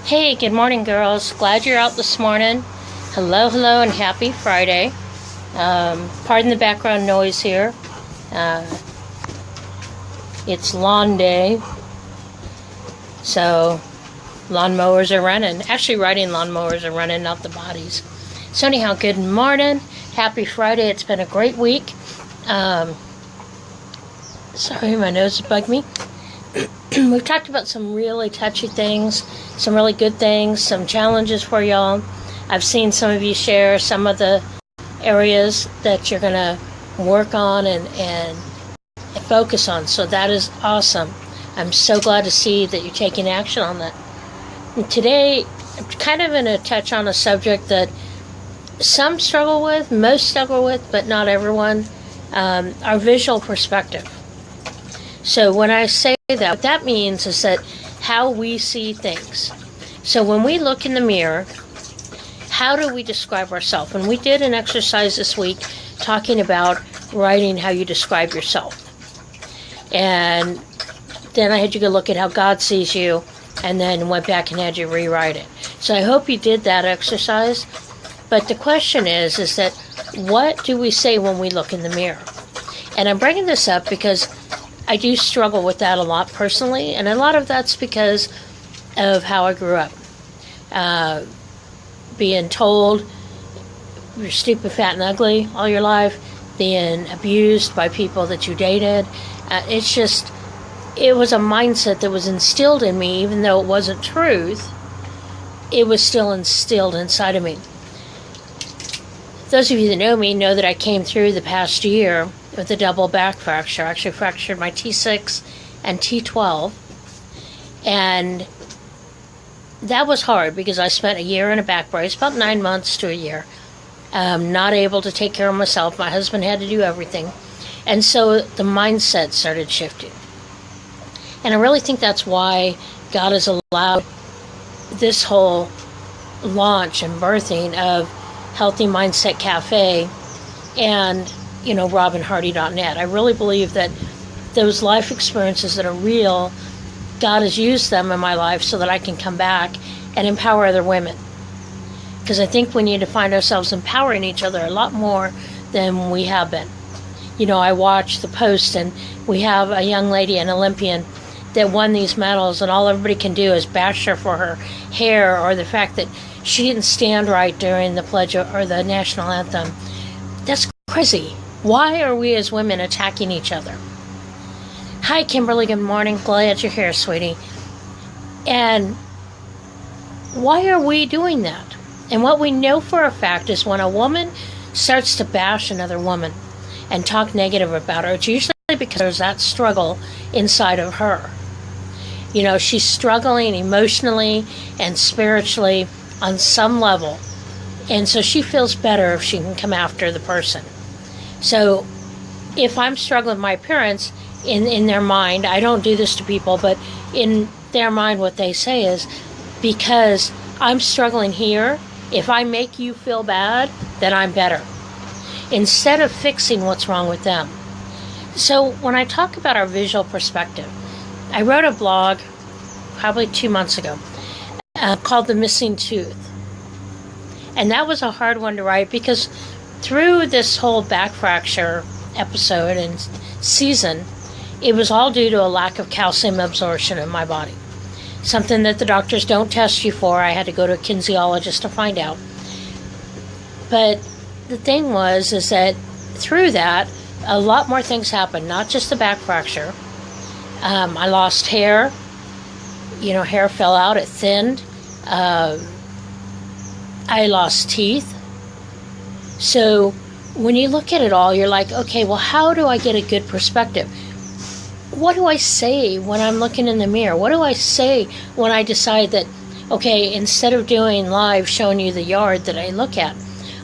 Hey, good morning, girls. Glad you're out this morning. Hello, hello, and happy Friday. Pardon the background noise here. It's lawn day, so lawnmowers are running. Actually, riding lawnmowers are running, not the bodies. So anyhow, good morning. Happy Friday. It's been a great week. Sorry, my nose bugged me. We've talked about some really touchy things, some really good things, some challenges for y'all. I've seen some of you share some of the areas that you're going to work on and focus on. So that is awesome. I'm so glad to see that you're taking action on that. And today, I'm kind of going to touch on a subject that some struggle with, most struggle with, but not everyone, our visual perspective. So when I say that, what that means is that how we see things. So when we look in the mirror, how do we describe ourselves? And we did an exercise this week talking about writing how you describe yourself. And then I had you go look at how God sees you, and then went back and had you rewrite it. So I hope you did that exercise. But the question is that what do we say when we look in the mirror? And I'm bringing this up because I do struggle with that a lot personally, and a lot of that's because of how I grew up. Being told you're stupid, fat, and ugly all your life, being abused by people that you dated. It was a mindset that was instilled in me, even though it wasn't truth, it was still instilled inside of me. Those of you that know me know that I came through the past year with a double back fracture. I actually fractured my T6 and T12. And that was hard because I spent a year in a back brace, about 9 months to a year, not able to take care of myself. My husband had to do everything. And so the mindset started shifting. And I really think that's why God has allowed this whole launch and birthing of Healthy Mindset Cafe and RobinHardy.net. I really believe that those life experiences that are real, God has used them in my life so that I can come back and empower other women. Because I think we need to find ourselves empowering each other a lot more than we have been. I watch the Post, and we have a young lady, an Olympian, that won these medals, and all everybody can do is bash her for her hair or the fact that she didn't stand right during the pledge or the national anthem. That's crazy. Why are we as women attacking each other? Hi, Kimberly. Good morning. Glad you're here, sweetie. And why are we doing that? And what we know for a fact is when a woman starts to bash another woman and talk negative about her, it's usually because there's that struggle inside of her. She's struggling emotionally and spiritually on some level. And so she feels better if she can come after the person. So if I'm struggling with my appearance, in their mind, I don't do this to people, but in their mind what they say is, because I'm struggling here, if I make you feel bad, then I'm better. Instead of fixing what's wrong with them. So when I talk about our visual perspective, I wrote a blog probably 2 months ago called The Missing Tooth. And that was a hard one to write because through this whole back fracture episode and season, it was all due to a lack of calcium absorption in my body. Something that the doctors don't test you for. I had to go to a kinesiologist to find out. But the thing is that through that, a lot more things happened, not just the back fracture. I lost hair. Hair fell out, it thinned. I lost teeth. So when you look at it all, you're like, okay, well, how do I get a good perspective? What do I say when I'm looking in the mirror? What do I say when I decide that, okay, instead of doing live showing you the yard that I look at,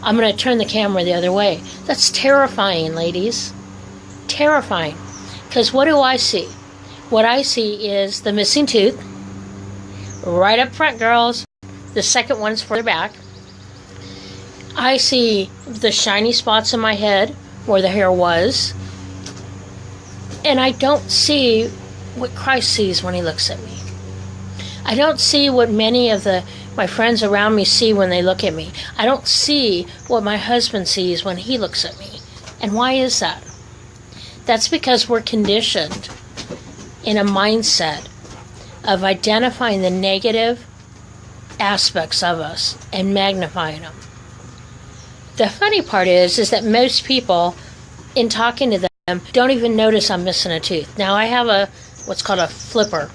I'm going to turn the camera the other way? That's terrifying, ladies. Terrifying. Because what do I see? What I see is the missing tooth. Right up front, girls. The second one's further back. I see the shiny spots in my head where the hair was. And I don't see what Christ sees when he looks at me. I don't see what many of my friends around me see when they look at me. I don't see what my husband sees when he looks at me. And why is that? That's because we're conditioned in a mindset of identifying the negative aspects of us and magnifying them. The funny part is that most people, in talking to them, don't even notice I'm missing a tooth. Now I have what's called a flipper,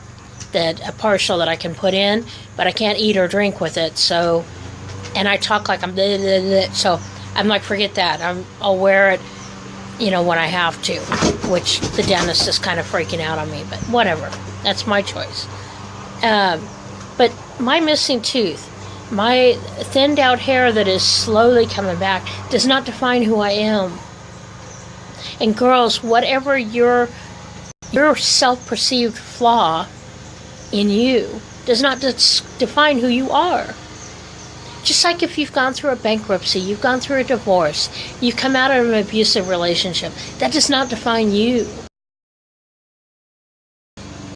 a partial that I can put in, but I can't eat or drink with it. So, and I talk like I'm blah, blah, blah, so I'm like, forget that. I'll wear it, when I have to, which the dentist is kind of freaking out on me, but whatever. That's my choice. But my missing tooth, my thinned out hair that is slowly coming back, does not define who I am. And girls, whatever your self-perceived flaw in you does not define who you are. Just like if you've gone through a bankruptcy, you've gone through a divorce, you've come out of an abusive relationship, that does not define you.